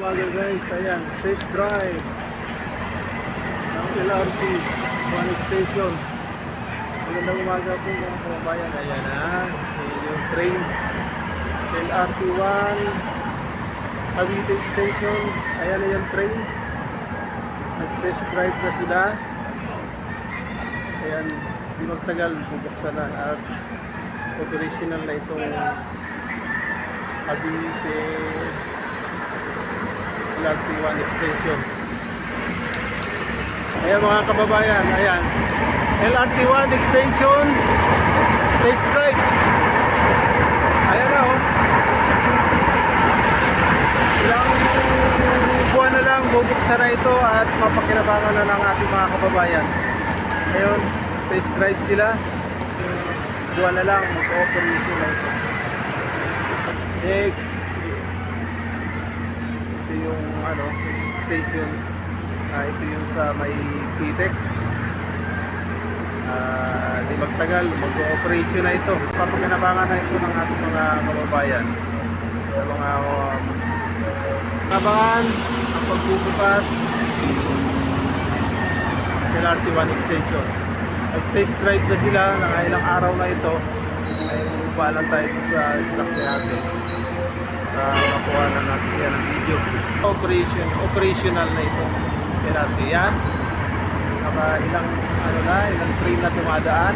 Umaga guys, ayan, test drive ng LRT One Extension. Magandang umaga po mga kababayan. Ayan na, yung train LRT 1 Cavite Extension. Ayan na yung train. Nag-test drive na sila. Ayan, di magtagal, bubuksan na at operational na itong Cavite LRT 1 Extension. Ayan mga kababayan, ayan LRT 1 Extension test drive. Ayan na oh, ilang buwan na lang bubuksan na ito at mapakinabangan na ng ating mga kababayan. Ngayon, test drive sila, buwan na lang mag-operation na ito. Next, ito yung station. Ito yung sa may PTEX. Di magtagal, mag-operation na ito. Papakinabangan na ito ng ating mga kababayan. Mga kabangan ang pagbubukas LRT 1 Extension. Nag-test drive na sila ng ilang araw na ito. Ay bumaba tayo sa sinakyan natin. Makuha na natin siya ng video. Operational na ito. LRT yan. Ilang train na tumadaan.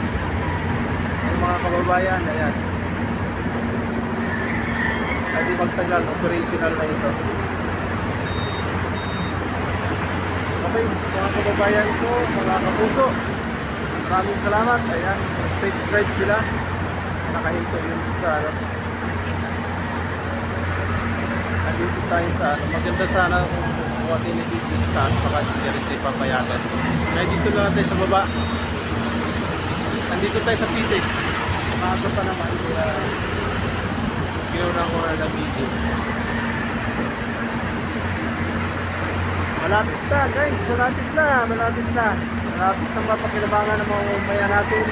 Yung mga kababayan, ayan. Ay di magtagal, operational na ito. Okay, mga kababayan ko, mga kapuso, maraming salamat. Ayan, test drive sila. Nakahinto yung sa dito tayo sa maganda sana kung kuha din dito sa taas, baka hindi rin tayo papayagan. Kaya dito lang tayo sa baba. Nandito tayo sa PTEX. Maaga pa naman, kaya ginawa ko na ng video. Malapit na guys, malapit na mapakinabangan ng mga mamaya natin.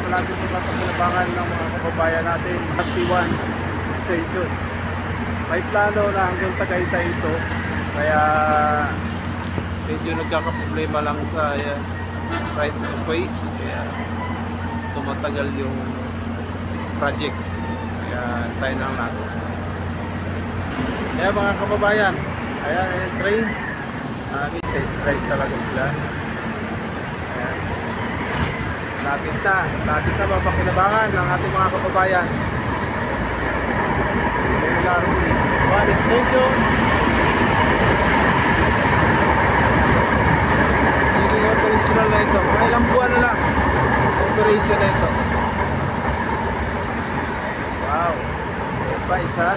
Malapit na mapakinabangan ng mga kababayan natin. LRT 1 Extension. May plano na hanggang Tagaytay ito, kaya medyo nagkakaproblema lang sa right of ways, kaya tumatagal yung project, kaya tayo na natin. Kaya mga kababayan, ayan yung train, test drive talaga sila. Ayan. Lapit na mapakinabangan ng ating mga kababayan. LRT 1 Extension. Hindi operational na ito. Mga ilang buwan na lang operation na ito. Wow. Ayan pa isa.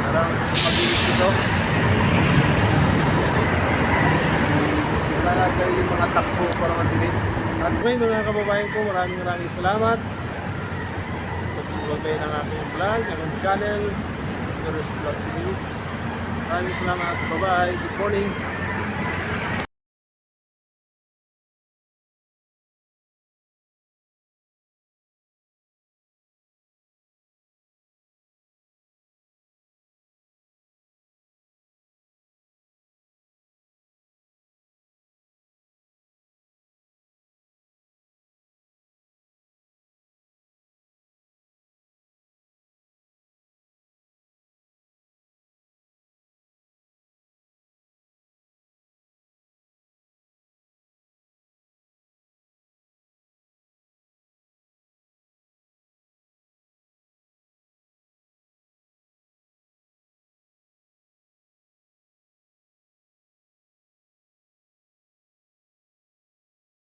Parang mabilis ito. Sana gawin yung mga takbo para mabilis. At okay mga kababayan ko, maraming salamat sa pagbubuhay ng aking vlog, aking channel. Vlog Maraming salamat. Bye-bye. Good morning.